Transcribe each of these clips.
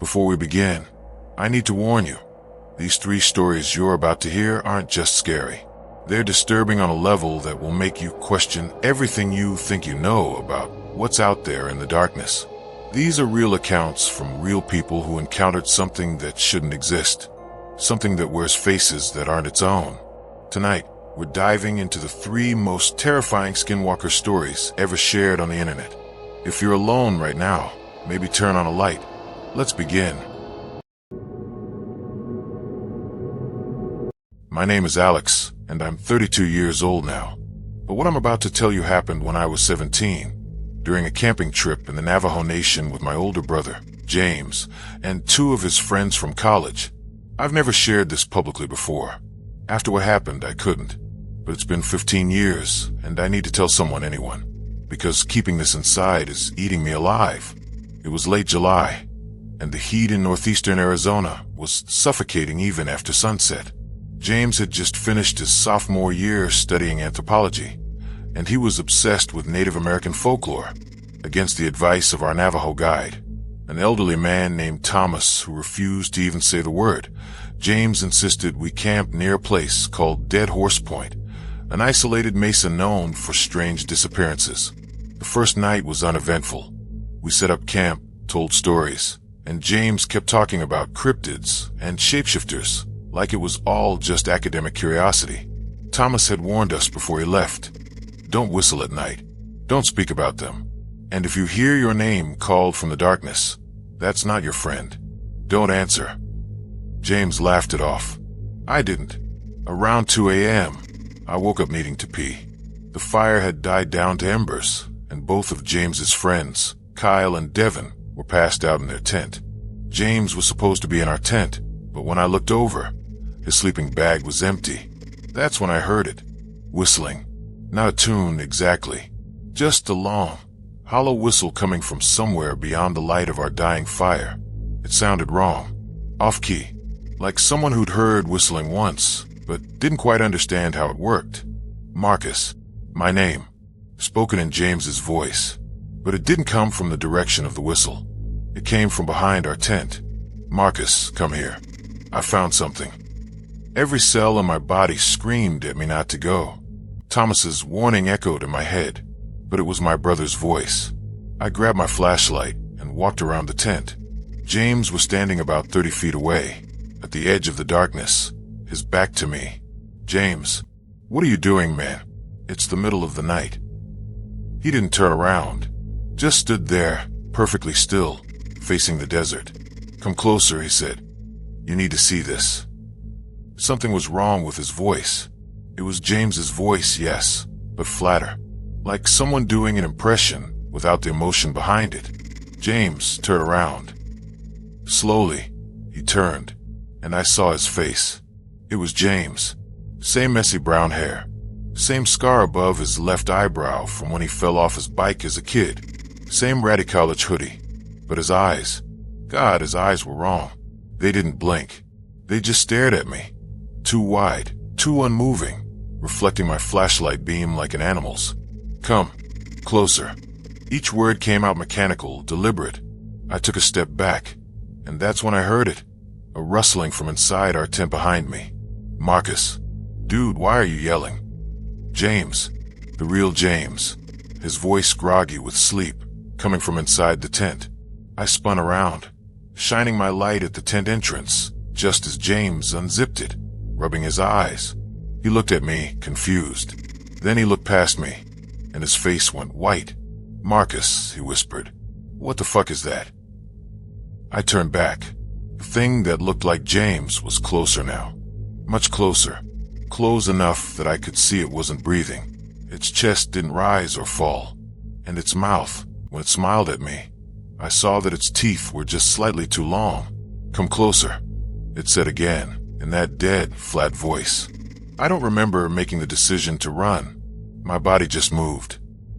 Before we begin, I need to warn you. These 3 stories you're about to hear aren't just scary. They're disturbing on a level that will make you question everything you think you know about what's out there in the darkness. These are real accounts from real people who encountered something that shouldn't exist. Something that wears faces that aren't its own. Tonight, we're diving into the 3 most terrifying Skinwalker stories ever shared on the internet. If you're alone right now, maybe turn on a light. Let's begin. My name is Alex, and I'm 32 years old now. But what I'm about to tell you happened when I was 17, during a camping trip in the Navajo Nation with my older brother, James, and 2 of his friends from college. I've never shared this publicly before. After what happened, I couldn't. But it's been 15 years, and I need to tell someone, anyone, because keeping this inside is eating me alive. It was late July, and the heat in northeastern Arizona was suffocating even after sunset. James had just finished his sophomore year studying anthropology, and he was obsessed with Native American folklore, against the advice of our Navajo guide, an elderly man named Thomas who refused to even say the word. James insisted we camp near a place called Dead Horse Point, an isolated mesa known for strange disappearances. The first night was uneventful. We set up camp, told stories, and James kept talking about cryptids and shapeshifters like it was all just academic curiosity. Thomas had warned us before he left. Don't whistle at night. Don't speak about them. And if you hear your name called from the darkness, that's not your friend. Don't answer. James laughed it off. I didn't. Around 2 a.m., I woke up needing to pee. The fire had died down to embers, and both of James's friends, Kyle and Devin, were passed out in their tent. James was supposed to be in our tent, but when I looked over, his sleeping bag was empty. That's when I heard it. Whistling. Not a tune exactly. Just a long, hollow whistle coming from somewhere beyond the light of our dying fire. It sounded wrong. Off-key. Like someone who'd heard whistling once, but didn't quite understand how it worked. Marcus. My name. Spoken in James's voice. But it didn't come from the direction of the whistle. It came from behind our tent. Marcus, come here. I found something. Every cell in my body screamed at me not to go. Thomas's warning echoed in my head, but it was my brother's voice. I grabbed my flashlight and walked around the tent. James was standing about 30 feet away, at the edge of the darkness, his back to me. James, what are you doing, man? It's the middle of the night. He didn't turn around. Just stood there, perfectly still, facing the desert. Come closer, he said. You need to see this. Something was wrong with his voice. It was James's voice, yes, but flatter. Like someone doing an impression without the emotion behind it. James turned around. Slowly, he turned, and I saw his face. It was James. Same messy brown hair. Same scar above his left eyebrow from when he fell off his bike as a kid. Same ratty college hoodie. But his eyes, God, his eyes were wrong. They didn't blink. They just stared at me. Too wide, too unmoving, reflecting my flashlight beam like an animal's. Come, closer. Each word came out mechanical, deliberate. I took a step back, and that's when I heard it. A rustling from inside our tent behind me. Marcus. Dude, why are you yelling? James. The real James. His voice groggy with sleep, coming from inside the tent. I spun around, shining my light at the tent entrance, just as James unzipped it, rubbing his eyes. He looked at me, confused. Then he looked past me, and his face went white. Marcus, he whispered. What the fuck is that? I turned back. The thing that looked like James was closer now. Much closer. Close enough that I could see it wasn't breathing. Its chest didn't rise or fall. And its mouth, when it smiled at me, I saw that its teeth were just slightly too long. Come closer, it said again, in that dead, flat voice. I don't remember making the decision to run. My body just moved.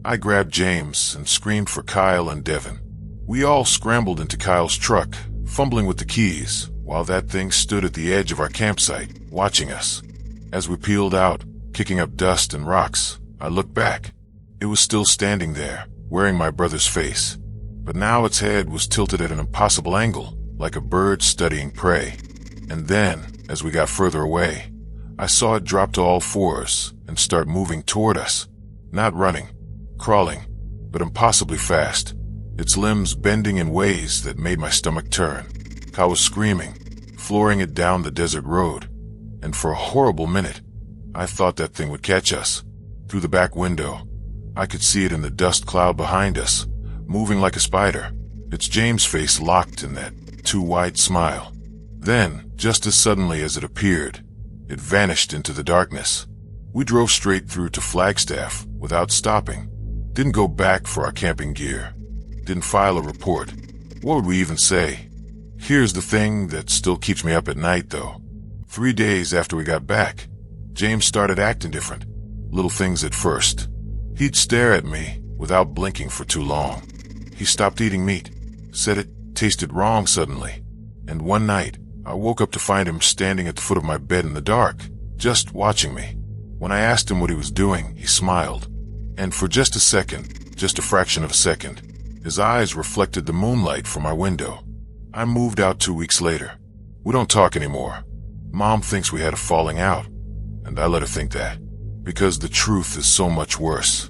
I grabbed James and screamed for Kyle and Devin. We all scrambled into Kyle's truck, fumbling with the keys, while that thing stood at the edge of our campsite, watching us. As we peeled out, kicking up dust and rocks, I looked back. It was still standing there, wearing my brother's face. But now its head was tilted at an impossible angle, like a bird studying prey. And then, as we got further away, I saw it drop to all fours and start moving toward us. Not running, crawling, but impossibly fast, its limbs bending in ways that made my stomach turn. I was screaming, flooring it down the desert road, and for a horrible minute, I thought that thing would catch us. Through the back window, I could see it in the dust cloud behind us, moving like a spider, its James face locked in that too wide smile. Then, just as suddenly as it appeared, it vanished into the darkness. We drove straight through to Flagstaff without stopping. Didn't go back for our camping gear. Didn't file a report. What would we even say? Here's the thing that still keeps me up at night, though. 3 days after we got back, James started acting different. Little things at first. He'd stare at me without blinking for too long. He stopped eating meat, said it tasted wrong suddenly. And one night, I woke up to find him standing at the foot of my bed in the dark, just watching me. When I asked him what he was doing, he smiled. And for just a second, just a fraction of a second, his eyes reflected the moonlight from my window. I moved out 2 weeks later. We don't talk anymore. Mom thinks we had a falling out, and I let her think that, because the truth is so much worse.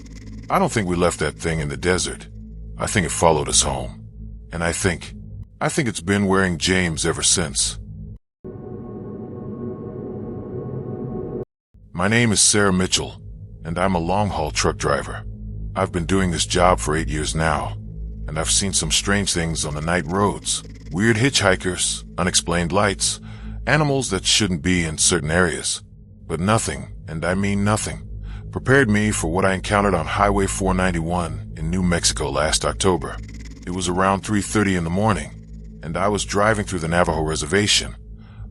I don't think we left that thing in the desert. I think it followed us home. And I think it's been wearing James ever since. My name is Sarah Mitchell, and I'm a long-haul truck driver. I've been doing this job for 8 years now, and I've seen some strange things on the night roads. Weird hitchhikers, unexplained lights, animals that shouldn't be in certain areas. But nothing, and I mean nothing, prepared me for what I encountered on Highway 491 in New Mexico last October. It was around 3:30 in the morning, and I was driving through the Navajo reservation,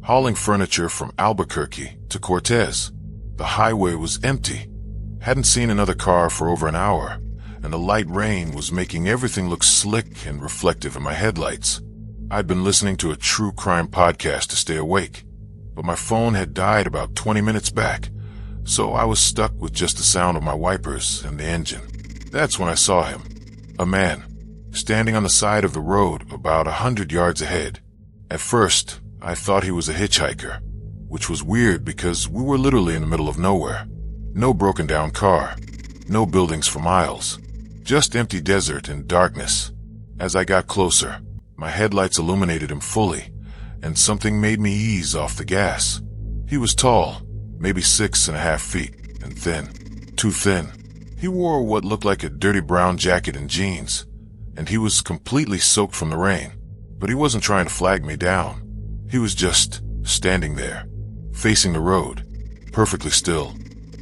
hauling furniture from Albuquerque to Cortez. The highway was empty. Hadn't seen another car for over an hour, and the light rain was making everything look slick and reflective in my headlights. I'd been listening to a true crime podcast to stay awake, but my phone had died about 20 minutes back, so I was stuck with just the sound of my wipers and the engine. That's when I saw him. A man, standing on the side of the road about 100 yards ahead. At first, I thought he was a hitchhiker, which was weird because we were literally in the middle of nowhere. No broken down car, no buildings for miles, just empty desert and darkness. As I got closer, my headlights illuminated him fully, and something made me ease off the gas. He was tall, maybe 6.5 feet, and thin, too thin. He wore what looked like a dirty brown jacket and jeans, and he was completely soaked from the rain. But he wasn't trying to flag me down. He was just standing there, facing the road, perfectly still.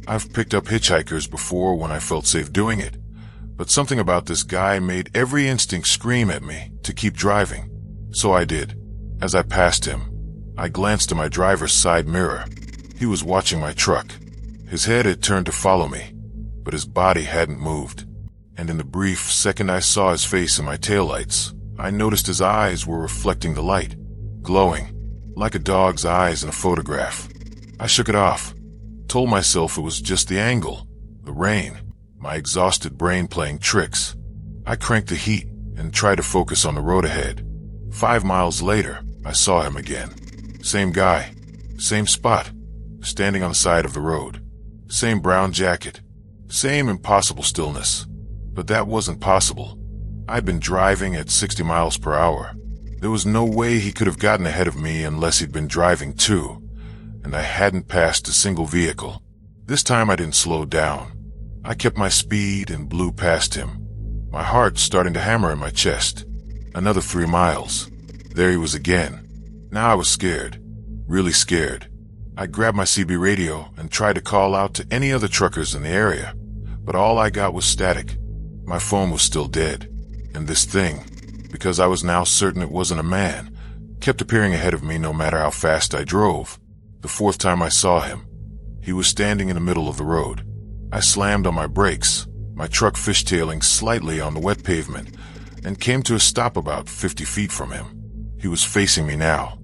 I've picked up hitchhikers before when I felt safe doing it, but something about this guy made every instinct scream at me to keep driving. So I did. As I passed him, I glanced at my driver's side mirror. He was watching my truck. His head had turned to follow me, but his body hadn't moved. And in the brief second I saw his face in my taillights, I noticed his eyes were reflecting the light, glowing, like a dog's eyes in a photograph. I shook it off, told myself it was just the angle, the rain, my exhausted brain playing tricks. I cranked the heat and tried to focus on the road ahead. 5 miles later, I saw him again. Same guy, same spot, standing on the side of the road. Same brown jacket, same impossible stillness. But that wasn't possible. I'd been driving at 60 miles per hour. There was no way he could have gotten ahead of me unless he'd been driving too, and I hadn't passed a single vehicle. This time I didn't slow down. I kept my speed and blew past him, my heart starting to hammer in my chest. Another 3 miles. There he was again. Now I was scared, really scared. I grabbed my CB radio and tried to call out to any other truckers in the area, but all I got was static. My phone was still dead, and this thing, because I was now certain it wasn't a man, kept appearing ahead of me no matter how fast I drove. The 4th time I saw him, he was standing in the middle of the road. I slammed on my brakes, my truck fishtailing slightly on the wet pavement, and came to a stop about 50 feet from him. He was facing me now,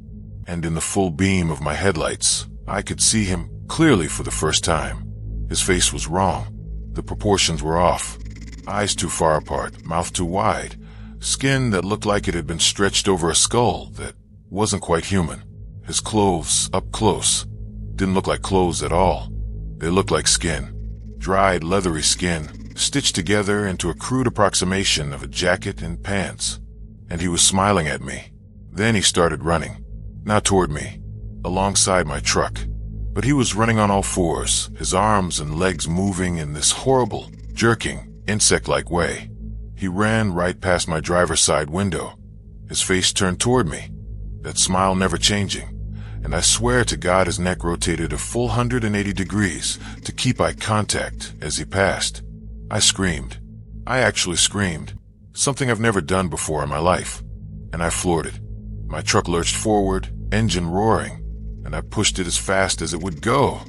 and in the full beam of my headlights, I could see him clearly for the first time. His face was wrong. The proportions were off. Eyes too far apart, mouth too wide, skin that looked like it had been stretched over a skull that wasn't quite human. His clothes, up close, didn't look like clothes at all. They looked like skin. Dried, leathery skin, stitched together into a crude approximation of a jacket and pants. And he was smiling at me. Then he started running. Not toward me, alongside my truck. But he was running on all fours, his arms and legs moving in this horrible, jerking, insect-like way. He ran right past my driver's side window, his face turned toward me, that smile never changing. And I swear to God his neck rotated a full 180 degrees to keep eye contact as he passed. I screamed. I actually screamed. Something I've never done before in my life. And I floored it. My truck lurched forward, engine roaring, and I pushed it as fast as it would go.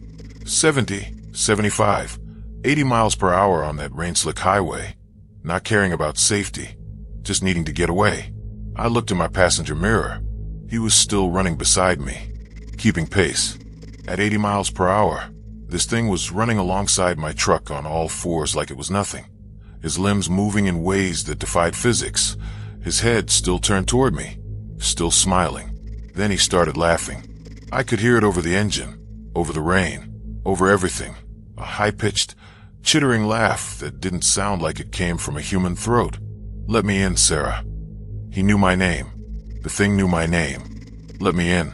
70, 75, 80 miles per hour on that rain-slick highway, not caring about safety, just needing to get away. I looked in my passenger mirror. He was still running beside me, keeping pace. At 80 miles per hour, this thing was running alongside my truck on all fours like it was nothing, his limbs moving in ways that defied physics, his head still turned toward me, still smiling. Then he started laughing. I could hear it over the engine, over the rain, over everything. A high-pitched, chittering laugh that didn't sound like it came from a human throat. "Let me in, Sarah." He knew my name. The thing knew my name. "Let me in.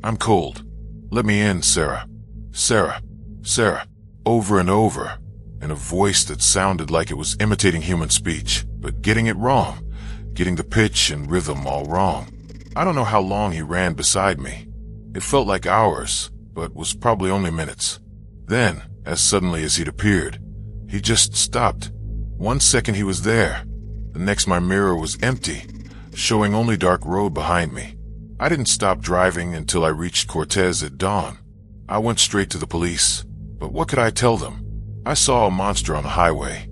I'm cold. Let me in, Sarah. Sarah. Sarah." Over and over, in a voice that sounded like it was imitating human speech, but getting it wrong, getting the pitch and rhythm all wrong. I don't know how long he ran beside me. It felt like hours, but was probably only minutes. Then, as suddenly as he'd appeared, he just stopped. 1 second he was there. The next my mirror was empty, showing only dark road behind me. I didn't stop driving until I reached Cortez at dawn. I went straight to the police, but what could I tell them? I saw a monster on the highway.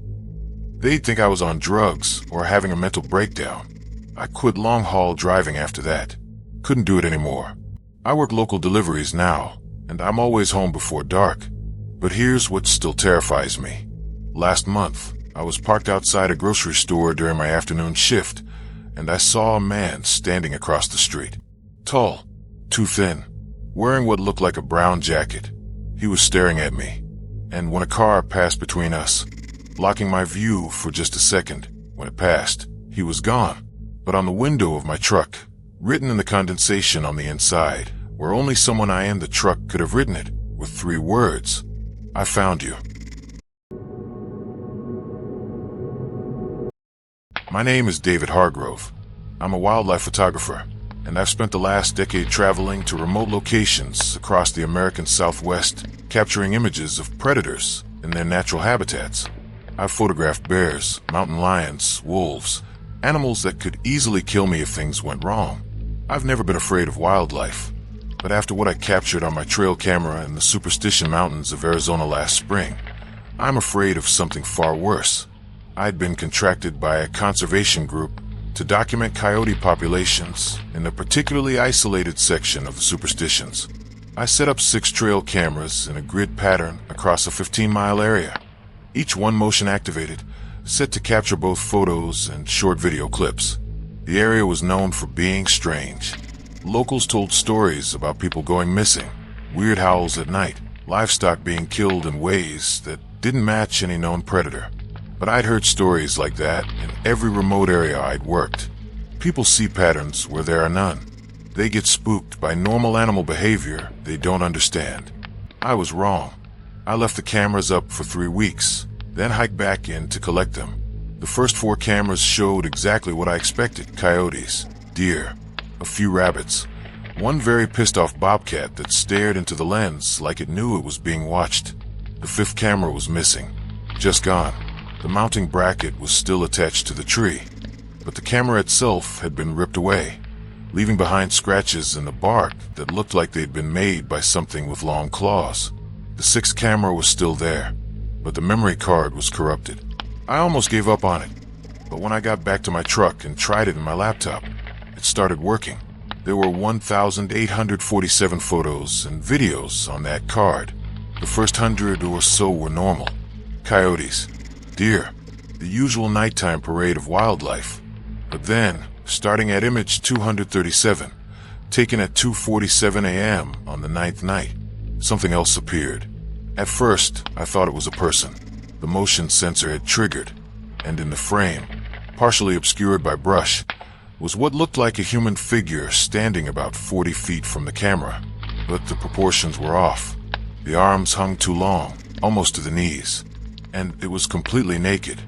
They'd think I was on drugs or having a mental breakdown. I quit long-haul driving after that. Couldn't do it anymore. I work local deliveries now, and I'm always home before dark. But here's what still terrifies me. Last month, I was parked outside a grocery store during my afternoon shift, and I saw a man standing across the street. Tall, too thin, wearing what looked like a brown jacket. He was staring at me, and when a car passed between us, blocking my view for just a second, when it passed, he was gone. But on the window of my truck, written in the condensation on the inside, where only someone I in the truck could have written it, were 3 words. "I found you." My name is David Hargrove. I'm a wildlife photographer, and I've spent the last decade traveling to remote locations across the American Southwest, capturing images of predators in their natural habitats. I've photographed bears, mountain lions, wolves, animals that could easily kill me if things went wrong. I've never been afraid of wildlife, but after what I captured on my trail camera in the Superstition Mountains of Arizona last spring, I'm afraid of something far worse. I'd been contracted by a conservation group to document coyote populations in a particularly isolated section of the Superstitions. I set up 6 trail cameras in a grid pattern across a 15-mile area, each one motion activated, set to capture both photos and short video clips. The area was known for being strange. Locals told stories about people going missing, weird howls at night, livestock being killed in ways that didn't match any known predator. But I'd heard stories like that in every remote area I'd worked. People see patterns where there are none. They get spooked by normal animal behavior they don't understand. I was wrong. I left the cameras up for 3 weeks, then hiked back in to collect them. The first 4 cameras showed exactly what I expected: coyotes, deer, a few rabbits, one very pissed-off bobcat that stared into the lens like it knew it was being watched. The 5th camera was missing, just gone. The mounting bracket was still attached to the tree, but the camera itself had been ripped away, leaving behind scratches in the bark that looked like they'd been made by something with long claws. The 6th camera was still there, but the memory card was corrupted. I almost gave up on it, but when I got back to my truck and tried it in my laptop, it started working. There were 1,847 photos and videos on that card. The first 100 or so were normal. Coyotes, deer, the usual nighttime parade of wildlife. But then, starting at image 237, taken at 2:47 a.m. on the 9th night. Something else appeared. At first, I thought it was a person. The motion sensor had triggered, and in the frame, partially obscured by brush, was what looked like a human figure standing about 40 feet from the camera. But the proportions were off. The arms hung too long, almost to the knees, and it was completely naked,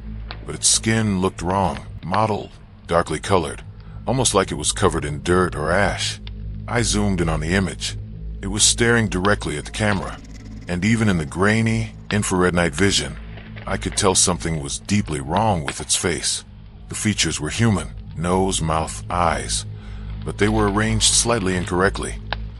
but its skin looked wrong, mottled, darkly colored, almost like it was covered in dirt or ash. I zoomed in on the image. It was staring directly at the camera, and even in the grainy, infrared night vision, I could tell something was deeply wrong with its face. The features were human, nose, mouth, eyes, but they were arranged slightly incorrectly,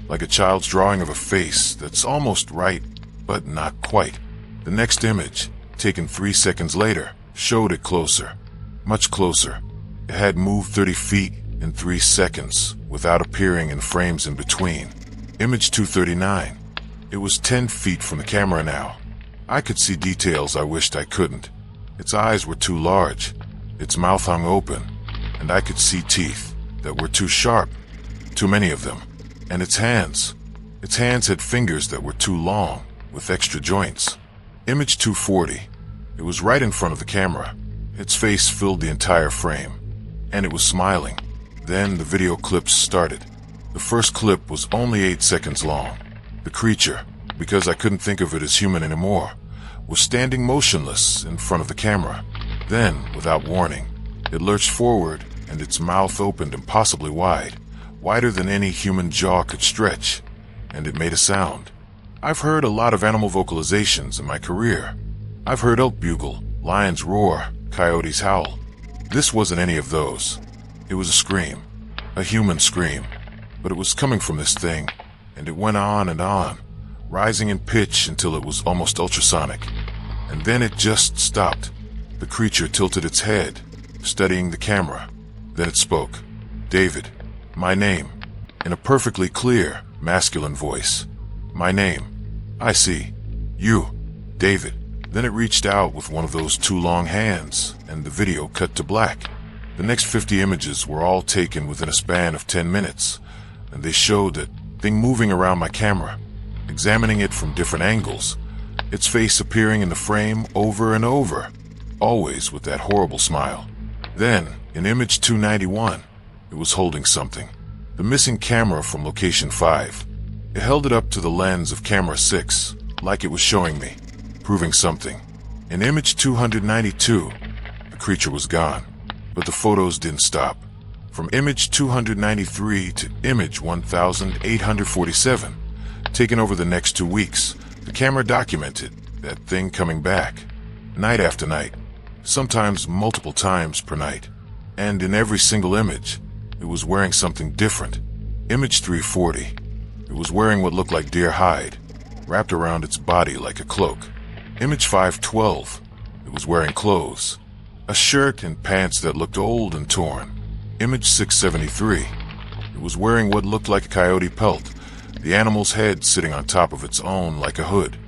like a child's drawing of a face that's almost right, but not quite. The next image, taken 3 seconds later, showed it closer, much closer. It had moved 30 feet in 3 seconds without appearing in frames in between. Image 239. It was 10 feet from the camera now. I could see details I wished I couldn't. Its eyes were too large, its mouth hung open, and I could see teeth that were too sharp, too many of them. And its hands had fingers that were too long, with extra joints. Image 240. It was right in front of the camera. Its face filled the entire frame, and it was smiling. Then the video clips started. The first clip was only 8 seconds long. The creature, because I couldn't think of it as human anymore, was standing motionless in front of the camera. Then, without warning, it lurched forward and its mouth opened impossibly wide, wider than any human jaw could stretch, and it made a sound. I've heard a lot of animal vocalizations in my career. I've heard elk bugle, lions roar, coyotes howl. This wasn't any of those. It was a scream, a human scream, but it was coming from this thing, and it went on, rising in pitch until it was almost ultrasonic. And then it just stopped. The creature tilted its head, studying the camera. Then it spoke. "David, my name," in a perfectly clear, masculine voice. "My name. I see. You, David." Then it reached out with one of those two long hands, and the video cut to black. The next 50 images were all taken within a span of 10 minutes, and they showed that thing moving around my camera, examining it from different angles, its face appearing in the frame over and over, always with that horrible smile. Then, in image 291, it was holding something. The missing camera from location 5. It held it up to the lens of camera 6, like it was showing me, proving something. In image 292, the creature was gone, but the photos didn't stop. From image 293 to image 1847, taken over the next 2 weeks, the camera documented that thing coming back, night after night, sometimes multiple times per night. And in every single image, it was wearing something different. Image 340, it was wearing what looked like deer hide, wrapped around its body like a cloak. Image 512, it was wearing clothes, a shirt and pants that looked old and torn. Image 673, it was wearing what looked like a coyote pelt, the animal's head sitting on top of its own like a hood.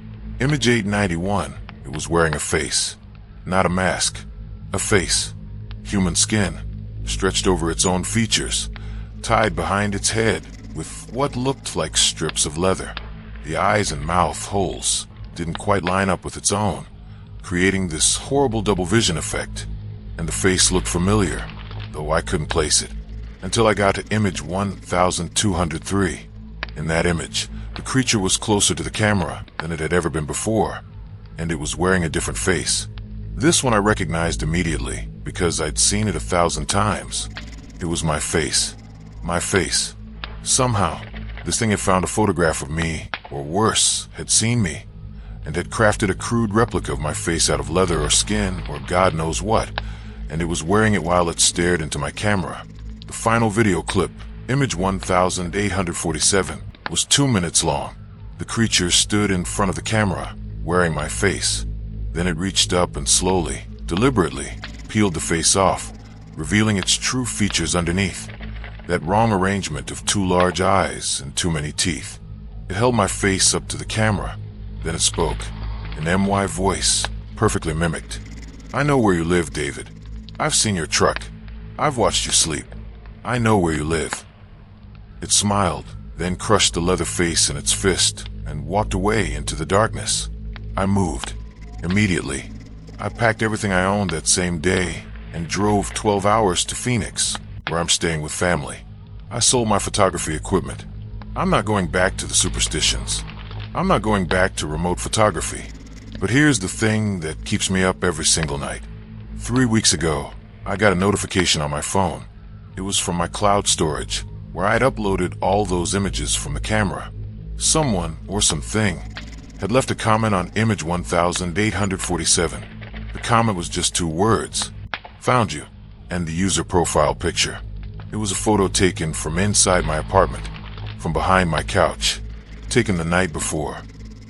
Image 891, it was wearing a face, not a mask, a face, human skin, stretched over its own features, tied behind its head with what looked like strips of leather. The eyes and mouth holes didn't quite line up with its own, creating this horrible double vision effect. And the face looked familiar, though I couldn't place it, until I got to image 1203. In that image, the creature was closer to the camera than it had ever been before, and it was wearing a different face. This one I recognized immediately, because I'd seen it 1,000 times. It was my face. My face. Somehow, this thing had found a photograph of me, or worse, had seen me, and had crafted a crude replica of my face out of leather or skin, or God knows what, and it was wearing it while it stared into my camera. The final video clip, image 1847, was 2 minutes long. The creature stood in front of the camera, wearing my face. Then it reached up and slowly, deliberately, peeled the face off, revealing its true features underneath. That wrong arrangement of too large eyes and too many teeth. It held my face up to the camera. Then it spoke, an MY voice, perfectly mimicked. "I know where you live, David. I've seen your truck. I've watched you sleep. I know where you live." It smiled, then crushed the leather face in its fist and walked away into the darkness. I moved. Immediately, I packed everything I owned that same day and drove 12 hours to Phoenix, where I'm staying with family. I sold my photography equipment. I'm not going back to the superstitions. I'm not going back to remote photography. But here's the thing that keeps me up every single night. 3 weeks ago, I got a notification on my phone. It was from my cloud storage, where I had uploaded all those images from the camera. Someone, or something, had left a comment on image 1847. The comment was just 2 words. Found you, and the user profile picture. It was a photo taken from inside my apartment, from behind my couch, taken the night before.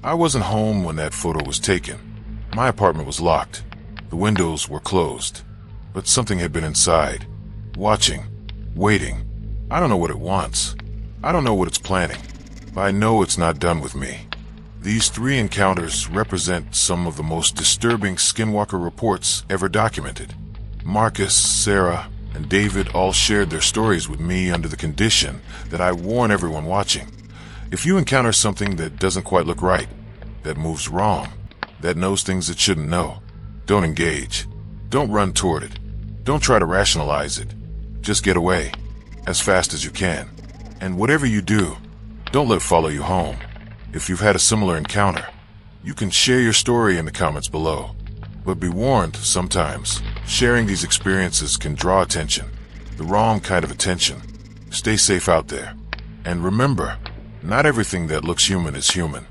I wasn't home when that photo was taken. My apartment was locked. The windows were closed. But something had been inside, watching, waiting. I don't know what it wants. I don't know what it's planning. But I know it's not done with me. These 3 encounters represent some of the most disturbing Skinwalker reports ever documented. Marcus, Sarah, and David all shared their stories with me under the condition that I warn everyone watching. If you encounter something that doesn't quite look right, that moves wrong, that knows things it shouldn't know, don't engage. Don't run toward it. Don't try to rationalize it. Just get away, as fast as you can. And whatever you do, don't let it follow you home. If you've had a similar encounter, you can share your story in the comments below. But be warned, sometimes, sharing these experiences can draw attention. The wrong kind of attention. Stay safe out there. And remember, not everything that looks human is human.